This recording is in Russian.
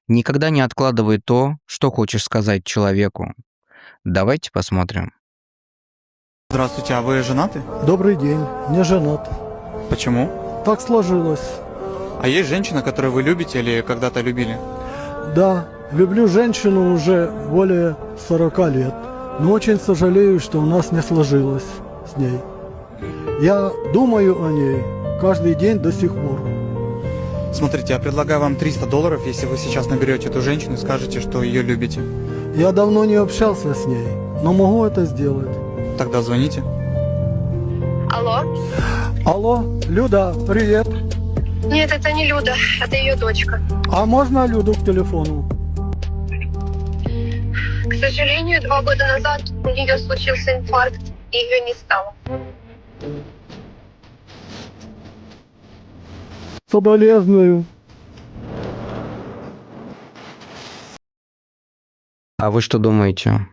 Никогда не откладывай то, что хочешь сказать человеку. Давайте посмотрим. Здравствуйте, а вы женаты? Добрый день, не женат. Почему? Так сложилось. А есть женщина, которую вы любите или когда-то любили? Да, люблю женщину уже более 40 лет, но очень сожалею, что у нас не сложилось с ней. Я думаю о ней каждый день до сих пор. Смотрите, я предлагаю вам $300, если вы сейчас наберете эту женщину и скажете, что ее любите. Я давно не общался с ней, но могу это сделать. Тогда звоните. Алло? Алло, Люда, привет. Нет, это не Люда, это ее дочка. А можно Люду к телефону? К сожалению, 2 года назад у нее случился инфаркт, и ее не стало. Соболезную. А вы что думаете?